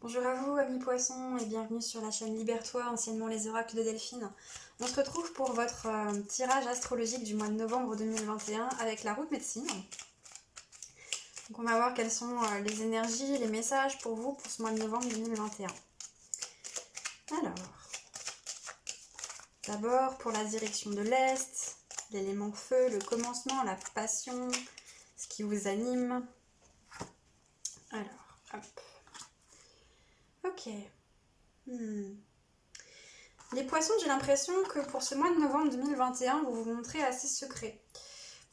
Bonjour à vous, amis poissons, et bienvenue sur la chaîne Libère-toi, anciennement les oracles de Delphine. On se retrouve pour votre tirage astrologique du mois de novembre 2021 avec la route médecine. Donc on va voir quelles sont les énergies, les messages pour vous pour ce mois de novembre 2021. Alors, d'abord pour la direction de l'Est, l'élément feu, le commencement, la passion, ce qui vous anime. Alors, hop. Ok. Les poissons, j'ai l'impression que pour ce mois de novembre 2021, vous vous montrez assez secret.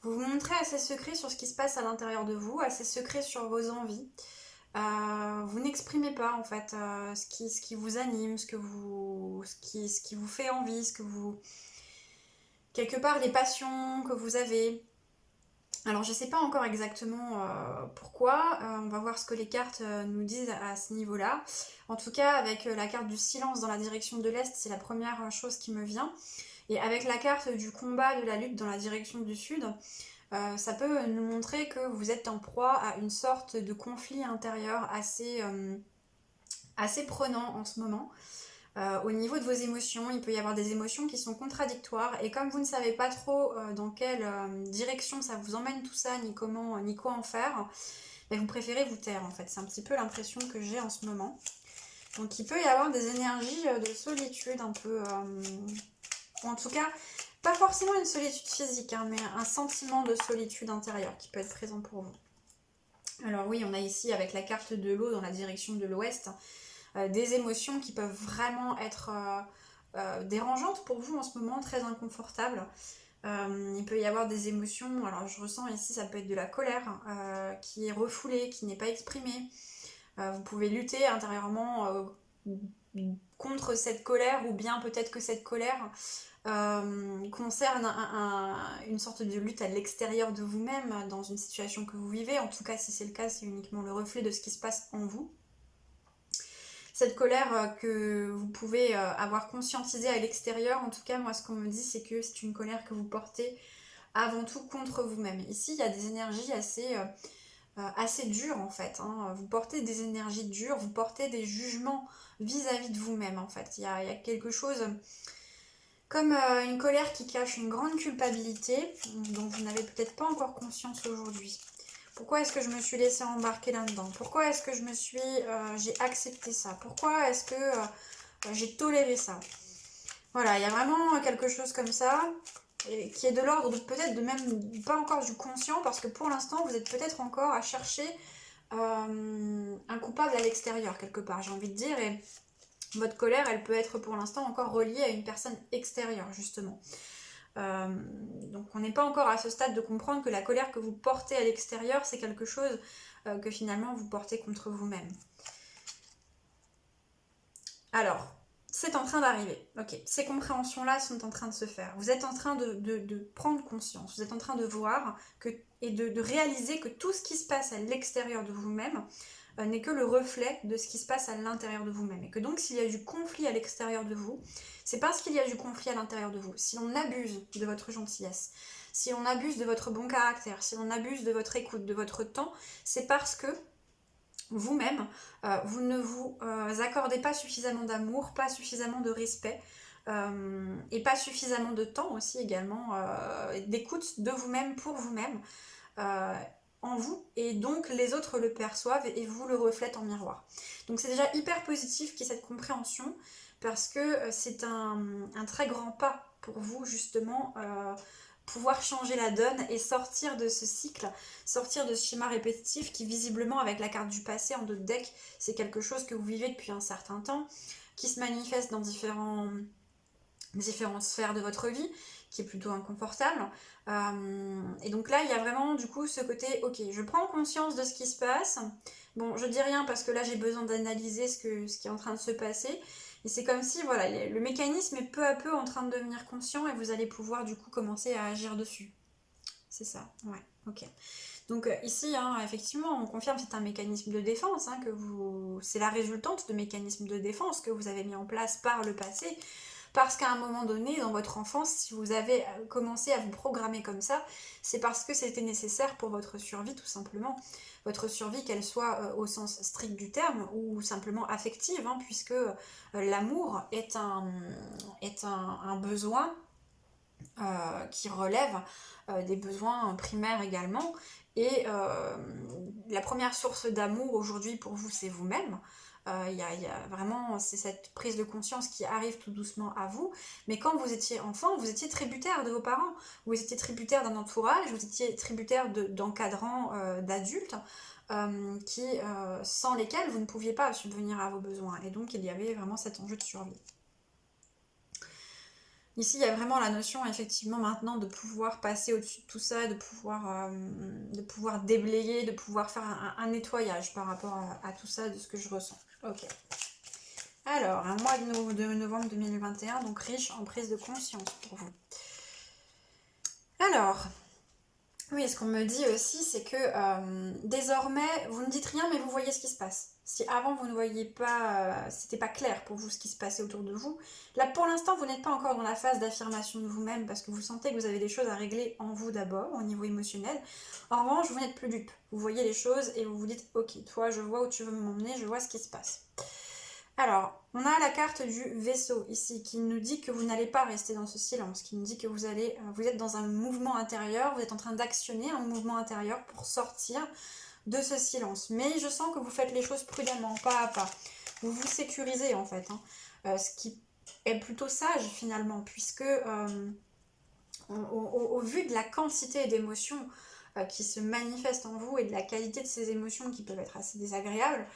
Vous vous montrez assez secret sur ce qui se passe à l'intérieur de vous, assez secret sur vos envies. Vous n'exprimez pas en fait ce qui vous anime, ce qui vous fait envie, quelque part les passions que vous avez. Alors je ne sais pas encore exactement pourquoi, on va voir ce que les cartes nous disent à ce niveau-là. En tout cas, avec la carte du silence dans la direction de l'Est, c'est la première chose qui me vient. Et avec la carte du combat, de la lutte dans la direction du Sud, ça peut nous montrer que vous êtes en proie à une sorte de conflit intérieur assez prenant en ce moment. Au niveau de vos émotions, il peut y avoir des émotions qui sont contradictoires et comme vous ne savez pas trop dans quelle direction ça vous emmène tout ça, ni comment, ni quoi en faire, vous préférez vous taire en fait. C'est un petit peu l'impression que j'ai en ce moment. Donc il peut y avoir des énergies de solitude un peu, ou en tout cas, pas forcément une solitude physique, hein, mais un sentiment de solitude intérieure qui peut être présent pour vous. Alors oui, on a ici avec la carte de l'eau dans la direction de l'ouest, des émotions qui peuvent vraiment être dérangeantes pour vous en ce moment, très inconfortables. Il peut y avoir des émotions, alors je ressens ici, ça peut être de la colère qui est refoulée, qui n'est pas exprimée. Vous pouvez lutter intérieurement contre cette colère, ou bien peut-être que cette colère concerne une sorte de lutte à l'extérieur de vous-même dans une situation que vous vivez. En tout cas, si c'est le cas, c'est uniquement le reflet de ce qui se passe en vous. Cette colère que vous pouvez avoir conscientisée à l'extérieur, en tout cas, moi, ce qu'on me dit, c'est que c'est une colère que vous portez avant tout contre vous-même. Ici, il y a des énergies assez dures, en fait. Hein. Vous portez des énergies dures, vous portez des jugements vis-à-vis de vous-même, en fait. Il y a quelque chose comme une colère qui cache une grande culpabilité, dont vous n'avez peut-être pas encore conscience aujourd'hui. Pourquoi est-ce que je me suis laissée embarquer là-dedans? Pourquoi est-ce que j'ai accepté ça? Pourquoi est-ce que j'ai toléré ça? Voilà, il y a vraiment quelque chose comme ça, qui est de l'ordre peut-être de même pas encore du conscient, parce que pour l'instant, vous êtes peut-être encore à chercher un coupable à l'extérieur, quelque part, j'ai envie de dire, et votre colère, elle peut être pour l'instant encore reliée à une personne extérieure, justement. Donc on n'est pas encore à ce stade de comprendre que la colère que vous portez à l'extérieur, c'est quelque chose que finalement vous portez contre vous-même. Alors, c'est en train d'arriver. Ok, ces compréhensions-là sont en train de se faire. Vous êtes en train de prendre conscience, vous êtes en train de voir et de réaliser que tout ce qui se passe à l'extérieur de vous-même n'est que le reflet de ce qui se passe à l'intérieur de vous-même. Et que donc s'il y a du conflit à l'extérieur de vous, c'est parce qu'il y a du conflit à l'intérieur de vous. Si l'on abuse de votre gentillesse, si l'on abuse de votre bon caractère, si l'on abuse de votre écoute, de votre temps, c'est parce que vous-même, vous ne vous accordez pas suffisamment d'amour, pas suffisamment de respect, et pas suffisamment de temps aussi également, d'écoute de vous-même pour vous-même, en vous, et donc les autres le perçoivent et vous le reflètent en miroir. Donc c'est déjà hyper positif qu'il y ait cette compréhension, parce que c'est un très grand pas pour vous justement, pouvoir changer la donne et sortir de ce cycle, sortir de ce schéma répétitif qui visiblement avec la carte du passé en 2 decks, c'est quelque chose que vous vivez depuis un certain temps, qui se manifeste dans différentes sphères de votre vie, qui est plutôt inconfortable. Et donc là, il y a vraiment du coup ce côté, ok, je prends conscience de ce qui se passe. Bon, je dis rien parce que là, j'ai besoin d'analyser ce qui est en train de se passer. Et c'est comme si, voilà, le mécanisme est peu à peu en train de devenir conscient et vous allez pouvoir du coup commencer à agir dessus. C'est ça, ouais, ok. Donc ici, hein, effectivement, on confirme que c'est un mécanisme de défense, hein, c'est la résultante de mécanismes de défense que vous avez mis en place par le passé, parce qu'à un moment donné, dans votre enfance, si vous avez commencé à vous programmer comme ça, c'est parce que c'était nécessaire pour votre survie, tout simplement. Votre survie, qu'elle soit au sens strict du terme, ou simplement affective, hein, puisque l'amour est un besoin qui relève des besoins primaires également. Et la première source d'amour aujourd'hui pour vous, c'est vous-même. Il y a vraiment, c'est cette prise de conscience qui arrive tout doucement à vous. Mais quand vous étiez enfant, vous étiez tributaire de vos parents. Vous étiez tributaire d'un entourage, vous étiez tributaire d'encadrants, d'adultes, sans lesquels vous ne pouviez pas subvenir à vos besoins. Et donc, il y avait vraiment cet enjeu de survie. Ici, il y a vraiment la notion, effectivement, maintenant de pouvoir passer au-dessus de tout ça, de pouvoir déblayer, de pouvoir faire un nettoyage par rapport à tout ça, de ce que je ressens. Ok. Alors, un mois de novembre 2021, donc riche en prise de conscience pour vous. Alors, oui, ce qu'on me dit aussi, c'est que désormais, vous ne dites rien, mais vous voyez ce qui se passe. Si avant vous ne voyiez pas, c'était pas clair pour vous ce qui se passait autour de vous, là pour l'instant vous n'êtes pas encore dans la phase d'affirmation de vous-même parce que vous sentez que vous avez des choses à régler en vous d'abord, au niveau émotionnel. En revanche, vous n'êtes plus dupe. Vous voyez les choses et vous vous dites, ok, toi je vois où tu veux m'emmener, je vois ce qui se passe. Alors, on a la carte du vaisseau ici qui nous dit que vous n'allez pas rester dans ce silence, qui nous dit que vous êtes dans un mouvement intérieur, vous êtes en train d'actionner un mouvement intérieur pour sortir de ce silence. Mais je sens que vous faites les choses prudemment, pas à pas. Vous vous sécurisez en fait, hein. Ce qui est plutôt sage finalement, puisque au vu de la quantité d'émotions qui se manifestent en vous et de la qualité de ces émotions qui peuvent être assez désagréables,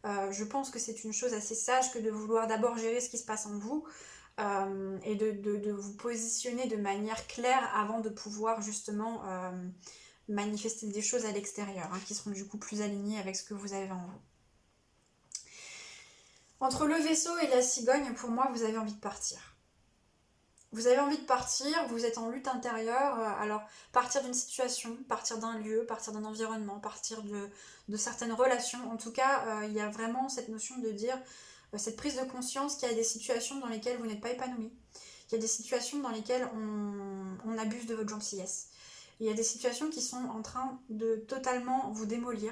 je pense que c'est une chose assez sage que de vouloir d'abord gérer ce qui se passe en vous et de vous positionner de manière claire avant de pouvoir justement manifester des choses à l'extérieur, hein, qui seront du coup plus alignées avec ce que vous avez en vous. Entre le vaisseau et la cigogne, pour moi, vous avez envie de partir. Vous avez envie de partir, vous êtes en lutte intérieure, alors partir d'une situation, partir d'un lieu, partir d'un environnement, partir de certaines relations. En tout cas, il y a vraiment cette notion de dire, cette prise de conscience qu'il y a des situations dans lesquelles vous n'êtes pas épanoui. Il y a des situations dans lesquelles on abuse de votre gentillesse. Il y a des situations qui sont en train de totalement vous démolir.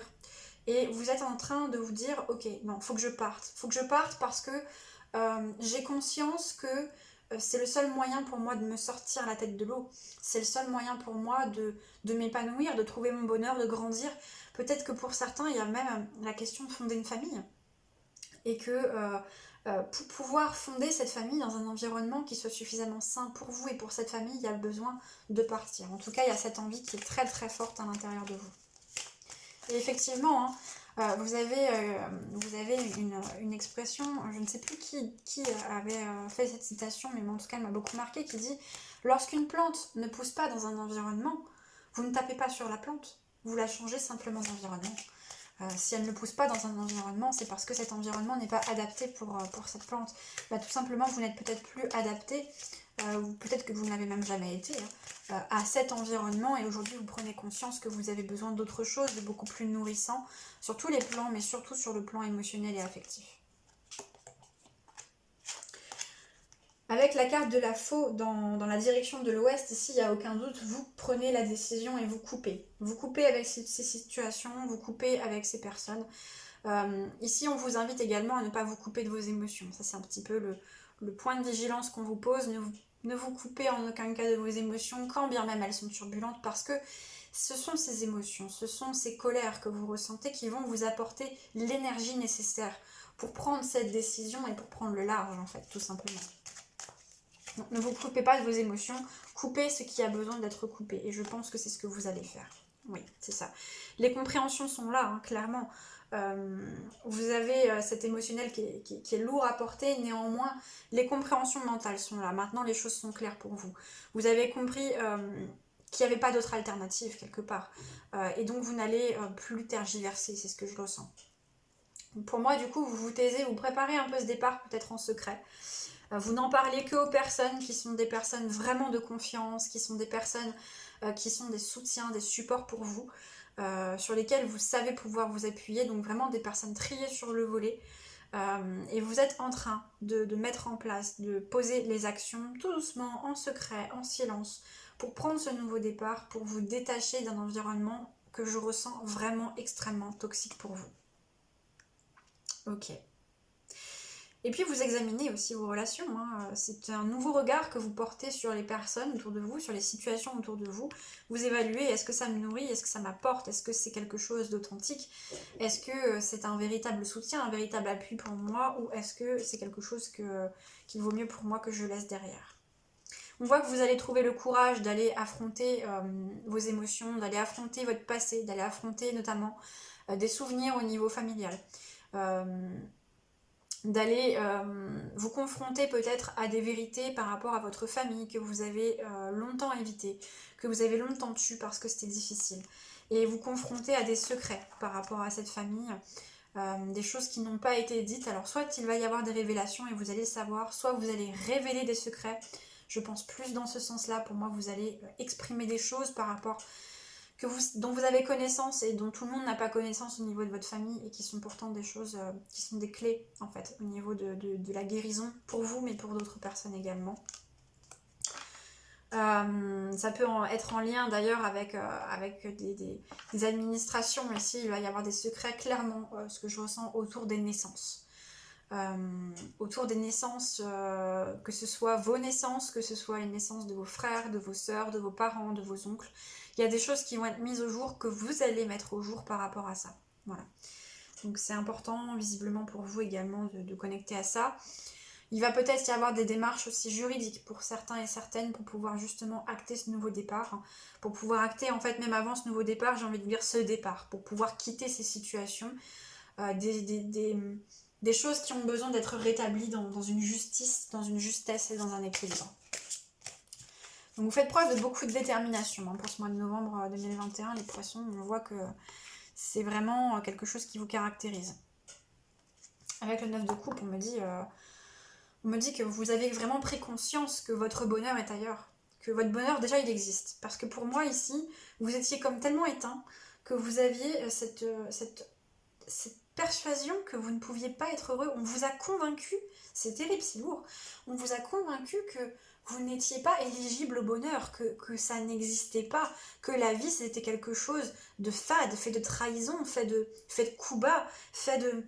Et vous êtes en train de vous dire, ok, non, faut que je parte. Faut que je parte parce que j'ai conscience que c'est le seul moyen pour moi de me sortir la tête de l'eau. C'est le seul moyen pour moi de m'épanouir, de trouver mon bonheur, de grandir. Peut-être que pour certains, il y a même la question de fonder une famille. Et que pour pouvoir fonder cette famille dans un environnement qui soit suffisamment sain pour vous et pour cette famille, il y a le besoin de partir. En tout cas, il y a cette envie qui est très très forte à l'intérieur de vous. Et effectivement, hein, vous avez une expression, je ne sais plus qui avait fait cette citation, mais en tout cas elle m'a beaucoup marqué, qui dit « Lorsqu'une plante ne pousse pas dans un environnement, vous ne tapez pas sur la plante, vous la changez simplement d'environnement. Si elle ne pousse pas dans un environnement, c'est parce que cet environnement n'est pas adapté pour cette plante. Bah, tout simplement, vous n'êtes peut-être plus adapté, ou peut-être que vous n'avez même jamais été, hein, à cet environnement, et aujourd'hui vous prenez conscience que vous avez besoin d'autre chose, de beaucoup plus nourrissant, sur tous les plans, mais surtout sur le plan émotionnel et affectif. Avec la carte de la faux dans la direction de l'ouest, ici, il n'y a aucun doute, vous prenez la décision et vous coupez. Vous coupez avec ces situations, vous coupez avec ces personnes. Ici, on vous invite également à ne pas vous couper de vos émotions. Ça, c'est un petit peu le point de vigilance qu'on vous pose. Ne vous coupez en aucun cas de vos émotions, quand bien même elles sont turbulentes, parce que ce sont ces émotions, ce sont ces colères que vous ressentez qui vont vous apporter l'énergie nécessaire pour prendre cette décision et pour prendre le large, en fait, tout simplement. Donc, ne vous coupez pas de vos émotions, coupez ce qui a besoin d'être coupé. Et je pense que c'est ce que vous allez faire. Oui, c'est ça. Les compréhensions sont là, hein, clairement. Vous avez cet émotionnel qui est lourd à porter, néanmoins, les compréhensions mentales sont là. Maintenant, les choses sont claires pour vous. Vous avez compris qu'il n'y avait pas d'autre alternative, quelque part. Et donc, vous n'allez plus tergiverser, c'est ce que je ressens. Pour moi, du coup, vous vous taisez, vous préparez un peu ce départ, peut-être en secret. Vous n'en parlez que aux personnes qui sont des personnes vraiment de confiance, qui sont des personnes qui sont des soutiens, des supports pour vous, sur lesquels vous savez pouvoir vous appuyer, donc vraiment des personnes triées sur le volet, Et vous êtes en train de mettre en place, de poser les actions tout doucement, en secret, en silence, pour prendre ce nouveau départ, pour vous détacher d'un environnement que je ressens vraiment extrêmement toxique pour vous. Ok. Et puis vous examinez aussi vos relations, hein. C'est un nouveau regard que vous portez sur les personnes autour de vous, sur les situations autour de vous. Vous évaluez, est-ce que ça me nourrit, est-ce que ça m'apporte, est-ce que c'est quelque chose d'authentique, est-ce que c'est un véritable soutien, un véritable appui pour moi, ou est-ce que c'est quelque chose qu'il vaut mieux pour moi que je laisse derrière. On voit que vous allez trouver le courage d'aller affronter vos émotions, d'aller affronter votre passé, d'aller affronter notamment des souvenirs au niveau familial. D'aller vous confronter peut-être à des vérités par rapport à votre famille que vous avez longtemps évité, que vous avez longtemps tues parce que c'était difficile. Et vous confronter à des secrets par rapport à cette famille, des choses qui n'ont pas été dites. Alors soit il va y avoir des révélations et vous allez le savoir, soit vous allez révéler des secrets. Je pense plus dans ce sens-là. Pour moi, vous allez exprimer des choses par rapport dont vous avez connaissance et dont tout le monde n'a pas connaissance au niveau de votre famille et qui sont pourtant des choses qui sont des clés en fait au niveau de la guérison pour vous mais pour d'autres personnes également. Ça peut être en lien d'ailleurs avec des administrations. Ici il va y avoir des secrets clairement, ce que je ressens autour des naissances. Autour des naissances, que ce soit vos naissances, que ce soit les naissances de vos frères, de vos sœurs, de vos parents, de vos oncles. Il y a des choses qui vont être mises au jour, que vous allez mettre au jour par rapport à ça. Voilà. Donc c'est important visiblement pour vous également de connecter à ça. Il va peut-être y avoir des démarches aussi juridiques pour certains et certaines pour pouvoir justement acter ce nouveau départ. Pour pouvoir acter en fait même avant ce nouveau départ, j'ai envie de dire ce départ. Pour pouvoir quitter ces situations. Des choses qui ont besoin d'être rétablies dans une justice, dans une justesse et dans un équilibre. Donc vous faites preuve de beaucoup de détermination pour ce mois de novembre 2021, les poissons. On voit que c'est vraiment quelque chose qui vous caractérise. Avec le 9 de coupe, on me dit que vous avez vraiment pris conscience que votre bonheur est ailleurs. Que votre bonheur, déjà, il existe. Parce que pour moi, ici, vous étiez comme tellement éteint que vous aviez cette persuasion que vous ne pouviez pas être heureux. On vous a convaincu, c'est terrible, c'est lourd, on vous a convaincu que vous n'étiez pas éligible au bonheur, que ça n'existait pas, que la vie c'était quelque chose de fade, fait de trahison, fait de coups bas, fait de...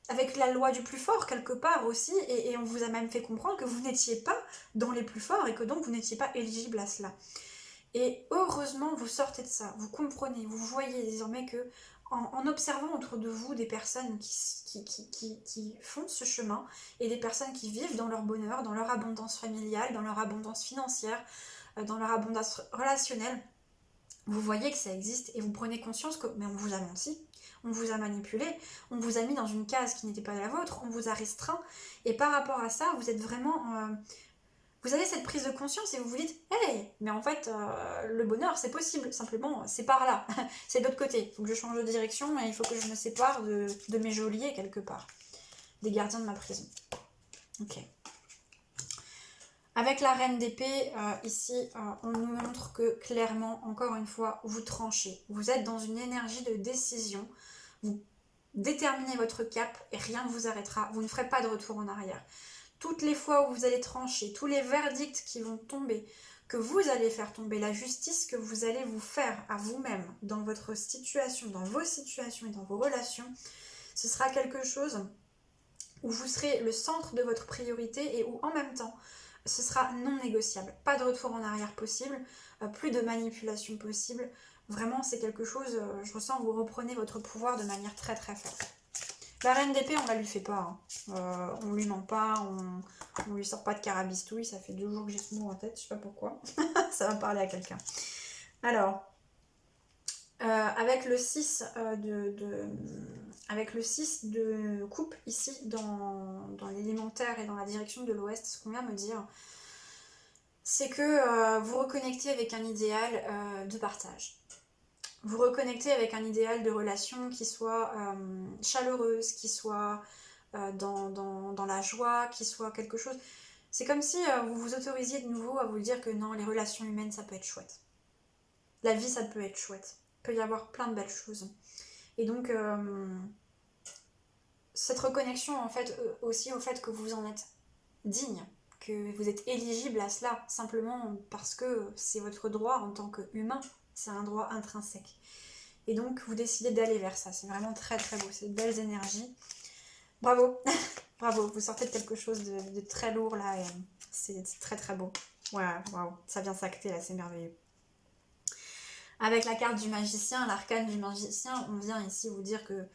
avec la loi du plus fort quelque part aussi, et on vous a même fait comprendre que vous n'étiez pas dans les plus forts et que donc vous n'étiez pas éligible à cela. Et heureusement, vous sortez de ça, vous comprenez, vous voyez désormais que en observant autour de vous des personnes qui font ce chemin et des personnes qui vivent dans leur bonheur, dans leur abondance familiale, dans leur abondance financière, dans leur abondance relationnelle, vous voyez que ça existe et vous prenez conscience que mais on vous a menti, on vous a manipulé, on vous a mis dans une case qui n'était pas la vôtre, on vous a restreint et par rapport à ça, vous êtes vraiment... vous avez cette prise de conscience et vous vous dites hey, mais en fait, le bonheur, c'est possible. Simplement, c'est par là. C'est de l'autre côté. Il faut que je change de direction et il faut que je me sépare de mes geôliers quelque part. Des gardiens de ma prison. Ok. Avec la reine d'épée, ici, on nous montre que clairement, encore une fois, vous tranchez. Vous êtes dans une énergie de décision. Vous déterminez votre cap et rien ne vous arrêtera. Vous ne ferez pas de retour en arrière. Toutes les fois où vous allez trancher, tous les verdicts qui vont tomber, que vous allez faire tomber, la justice que vous allez vous faire à vous-même dans votre situation, dans vos situations et dans vos relations, ce sera quelque chose où vous serez le centre de votre priorité et où en même temps, ce sera non négociable. Pas de retour en arrière possible, plus de manipulation possible. Vraiment, c'est quelque chose, je ressens, vous reprenez votre pouvoir de manière très très forte. La reine d'épée, on ne la lui fait pas. On lui ment pas, on lui sort pas de carabistouille. Ça fait 2 jours que j'ai ce mot en tête, je sais pas pourquoi. Ça va parler à quelqu'un. Alors, avec le 6 avec le 6 de coupe ici dans l'élémentaire et dans la direction de l'ouest, ce qu'on vient me dire, c'est que vous reconnectez avec un idéal de partage. Vous reconnectez avec un idéal de relation qui soit chaleureuse, qui soit dans la joie, qui soit quelque chose... C'est comme si vous vous autorisiez de nouveau à vous dire que non, les relations humaines, ça peut être chouette. La vie, ça peut être chouette. Il peut y avoir plein de belles choses. Et donc, cette reconnexion en fait aussi au fait que vous en êtes digne, que vous êtes éligible à cela, simplement parce que c'est votre droit en tant qu'humain, c'est un droit intrinsèque. Et donc vous décidez d'aller vers ça, c'est vraiment très très beau, c'est de belles énergies. Bravo, bravo, vous sortez de quelque chose de très lourd là, et c'est très très beau. Ouais, waouh, ça vient s'acter là, c'est merveilleux. Avec la carte du magicien, l'arcane du magicien, on vient ici vous dire que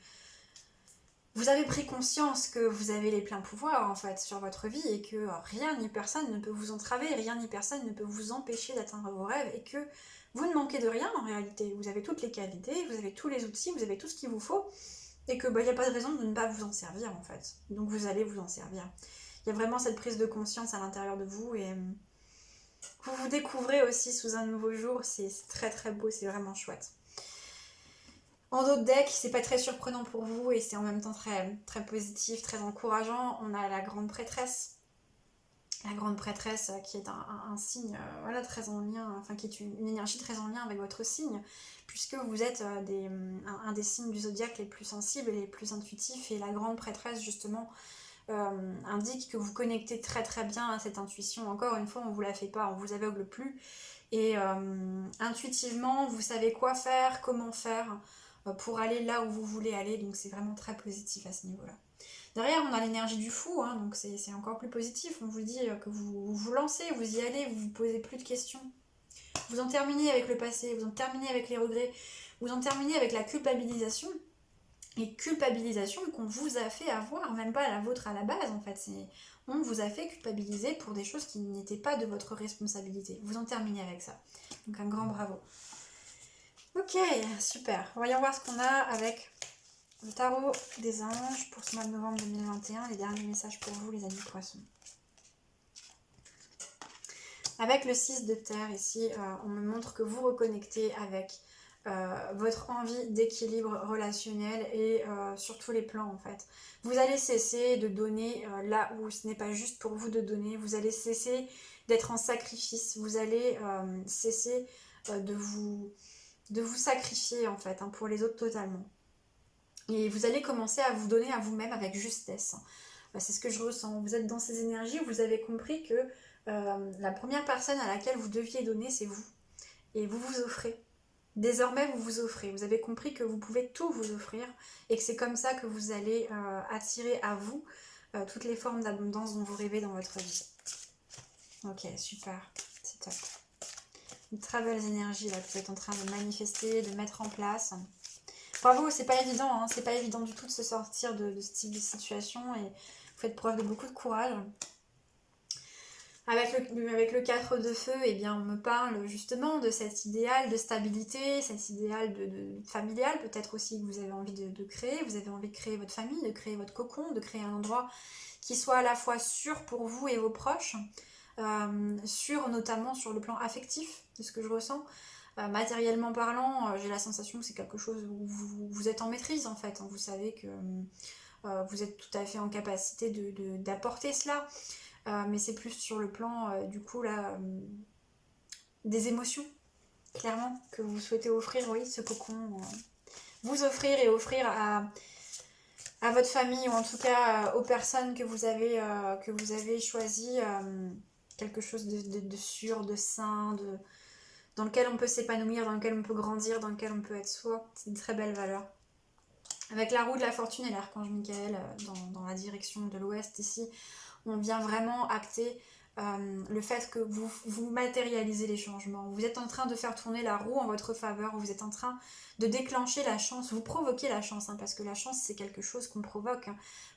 vous avez pris conscience que vous avez les pleins pouvoirs en fait sur votre vie et que rien ni personne ne peut vous entraver, rien ni personne ne peut vous empêcher d'atteindre vos rêves et que vous ne manquez de rien en réalité. Vous avez toutes les qualités, vous avez tous les outils, vous avez tout ce qu'il vous faut et que il n'y a pas de raison de ne pas vous en servir en fait. Donc vous allez vous en servir. Il y a vraiment cette prise de conscience à l'intérieur de vous et vous vous découvrez aussi sous un nouveau jour. C'est très très beau, c'est vraiment chouette. En d'autres decks, c'est pas très surprenant pour vous et c'est en même temps très, très positif, très encourageant. On a la grande prêtresse. La grande prêtresse qui est un signe voilà, très en lien, enfin qui est une énergie très en lien avec votre signe, puisque vous êtes un des signes du zodiaque les plus sensibles et les plus intuitifs. Et la grande prêtresse, justement, indique que vous connectez très très bien à cette intuition. Encore une fois, on ne vous la fait pas, on vous aveugle plus. Et intuitivement, vous savez quoi faire, comment faire pour aller là où vous voulez aller. Donc c'est vraiment très positif à ce niveau-là. Derrière, on a l'énergie du fou, hein, donc c'est encore plus positif. On vous dit que vous vous lancez, vous y allez, vous ne vous posez plus de questions. Vous en terminez avec le passé, vous en terminez avec les regrets, vous en terminez avec la culpabilisation. Et culpabilisation qu'on vous a fait avoir, même pas la vôtre à la base en fait. On vous a fait culpabiliser pour des choses qui n'étaient pas de votre responsabilité. Vous en terminez avec ça. Donc un grand bravo. Ok, super. Voyons voir ce qu'on a avec le tarot des anges pour ce mois de novembre 2021. Les derniers messages pour vous, les amis poissons. Avec le 6 de terre ici, on me montre que vous reconnectez avec votre envie d'équilibre relationnel et sur tous les plans en fait. Vous allez cesser de donner là où ce n'est pas juste pour vous de donner. Vous allez cesser d'être en sacrifice. Vous allez cesser de vous sacrifier en fait, hein, pour les autres totalement. Et vous allez commencer à vous donner à vous-même avec justesse. C'est ce que je ressens. Vous êtes dans ces énergies, vous avez compris que la première personne à laquelle vous deviez donner, c'est vous. Et vous vous offrez. Désormais, vous vous offrez. Vous avez compris que vous pouvez tout vous offrir et que c'est comme ça que vous allez attirer à vous toutes les formes d'abondance dont vous rêvez dans votre vie. Ok, super. C'est top. Une très belle énergie là que vous êtes en train de manifester, de mettre en place. Bravo, c'est pas évident, hein, c'est pas évident du tout de se sortir de ce type de situation et vous faites preuve de beaucoup de courage. Avec le 4 de feu, eh bien, on me parle justement de cet idéal de stabilité, cet idéal de familial, peut-être aussi que vous avez envie de créer. Vous avez envie de créer votre famille, de créer votre cocon, de créer un endroit qui soit à la fois sûr pour vous et vos proches, sûr notamment sur le plan affectif, de ce que je ressens. Matériellement parlant, j'ai la sensation que c'est quelque chose où vous êtes en maîtrise en fait. Vous savez que vous êtes tout à fait en capacité d'apporter cela. Mais c'est plus sur le plan du coup là des émotions, clairement, que vous souhaitez offrir, oui, ce cocon. Vous offrir et offrir à votre famille ou en tout cas aux personnes que vous avez choisies quelque chose de sûr, de sain, dans lequel on peut s'épanouir, dans lequel on peut grandir, dans lequel on peut être soi. C'est une très belle valeur. Avec la roue de la fortune et l'archange Michael dans la direction de l'ouest ici, on vient vraiment acter le fait que vous matérialisez les changements. Vous êtes en train de faire tourner la roue en votre faveur, vous êtes en train de déclencher la chance, vous provoquez la chance, hein, parce que la chance c'est quelque chose qu'on provoque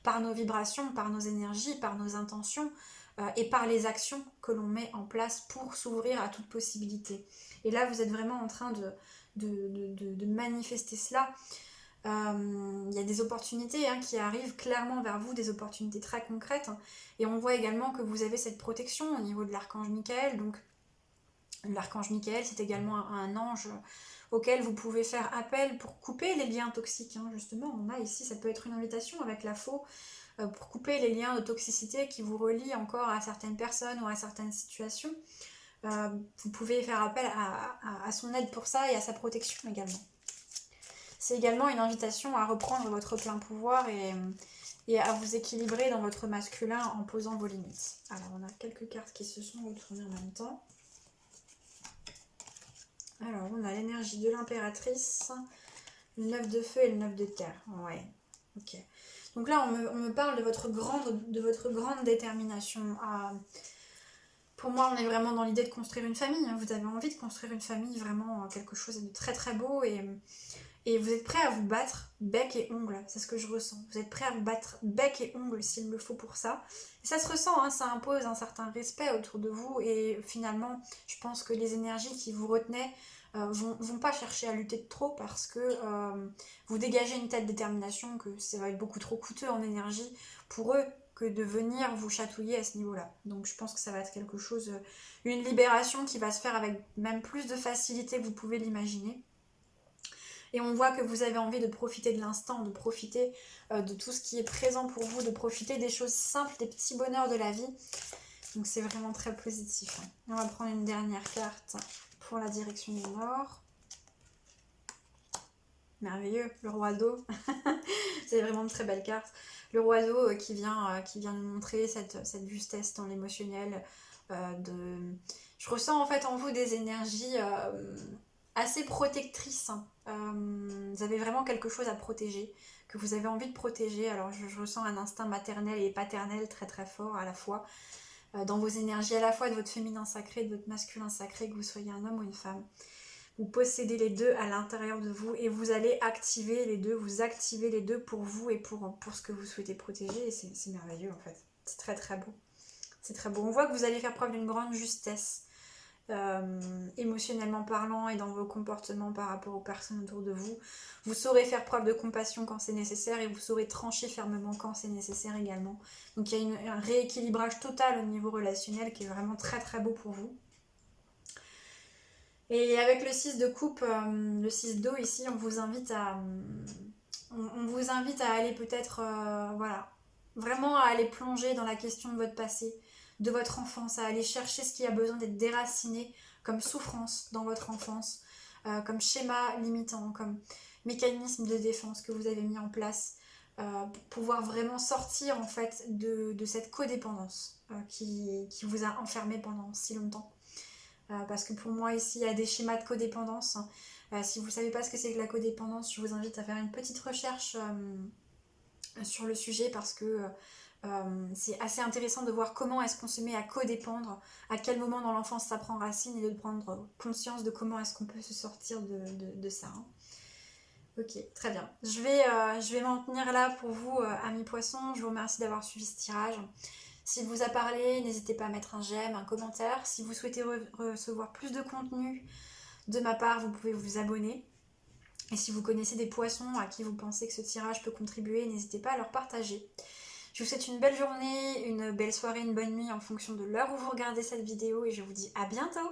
par nos vibrations, par nos énergies, par nos intentions et par les actions que l'on met en place pour s'ouvrir à toute possibilité. Et là vous êtes vraiment en train de manifester cela. Y a des opportunités qui arrivent clairement vers vous, des opportunités très concrètes, et on voit également que vous avez cette protection au niveau de l'archange Michael. Donc l'archange Michael, c'est également un ange auquel vous pouvez faire appel pour couper les liens toxiques, justement. On a ici, ça peut être une invitation avec la faux pour couper les liens de toxicité qui vous relient encore à certaines personnes ou à certaines situations. Vous pouvez faire appel à son aide pour ça et à sa protection également. C'est également une invitation à reprendre votre plein pouvoir et à vous équilibrer dans votre masculin en posant vos limites. Alors, on a quelques cartes qui se sont retournées en même temps. Alors, on a l'énergie de l'impératrice, le 9 de feu et le 9 de terre. Ouais, ok. Donc là, on me parle de votre grande détermination. Pour moi, on est vraiment dans l'idée de construire une famille. Vous avez envie de construire une famille, vraiment quelque chose de très très beau. Et vous êtes prêt à vous battre bec et ongle, c'est ce que je ressens. Vous êtes prêt à vous battre bec et ongle s'il le faut pour ça. Et ça se ressent, hein, ça impose un certain respect autour de vous. Et finalement, je pense que les énergies qui vous retenaient vont pas chercher à lutter de trop parce que vous dégagez une telle détermination que ça va être beaucoup trop coûteux en énergie pour eux que de venir vous chatouiller à ce niveau-là. Donc je pense que ça va être quelque chose, une libération qui va se faire avec même plus de facilité que vous pouvez l'imaginer. Et on voit que vous avez envie de profiter de l'instant, de profiter de tout ce qui est présent pour vous, de profiter des choses simples, des petits bonheurs de la vie. Donc c'est vraiment très positif. On va prendre une dernière carte pour la direction du Nord. Merveilleux, le roi d'eau. C'est vraiment une très belle carte. Le roi d'eau qui vient nous montrer cette justesse dans l'émotionnel. Je ressens en fait en vous des énergies assez protectrices. Vous avez vraiment quelque chose à protéger, que vous avez envie de protéger. Alors je ressens un instinct maternel et paternel très très fort à la fois. Dans vos énergies, à la fois de votre féminin sacré, de votre masculin sacré, que vous soyez un homme ou une femme. Vous possédez les deux à l'intérieur de vous et vous allez activer les deux, vous activez les deux pour vous et pour ce que vous souhaitez protéger. Et c'est merveilleux en fait. C'est très très beau. C'est très beau. On voit que vous allez faire preuve d'une grande justesse, émotionnellement parlant et dans vos comportements par rapport aux personnes autour de vous. Vous saurez faire preuve de compassion quand c'est nécessaire et vous saurez trancher fermement quand c'est nécessaire également. Donc il y a un rééquilibrage total au niveau relationnel qui est vraiment très très beau pour vous. Et avec le 6 de coupe, le 6 d'eau ici, on vous invite à aller peut-être, voilà, vraiment à aller plonger dans la question de votre passé, de votre enfance, à aller chercher ce qui a besoin d'être déraciné comme souffrance dans votre enfance, comme schéma limitant, comme mécanisme de défense que vous avez mis en place, pour pouvoir vraiment sortir en fait de cette codépendance qui vous a enfermé pendant si longtemps. Parce que pour moi ici il y a des schémas de codépendance. Si vous ne savez pas ce que c'est que la codépendance, je vous invite à faire une petite recherche sur le sujet parce que c'est assez intéressant de voir comment est-ce qu'on se met à codépendre, à quel moment dans l'enfance ça prend racine et de prendre conscience de comment est-ce qu'on peut se sortir de ça. Hein. Ok, très bien. Je vais m'en tenir là pour vous, amis poissons. Je vous remercie d'avoir suivi ce tirage. S'il vous a parlé, n'hésitez pas à mettre un j'aime, un commentaire. Si vous souhaitez recevoir plus de contenu de ma part, vous pouvez vous abonner. Et si vous connaissez des poissons à qui vous pensez que ce tirage peut contribuer, n'hésitez pas à leur partager. Je vous souhaite une belle journée, une belle soirée, une bonne nuit en fonction de l'heure où vous regardez cette vidéo et je vous dis à bientôt.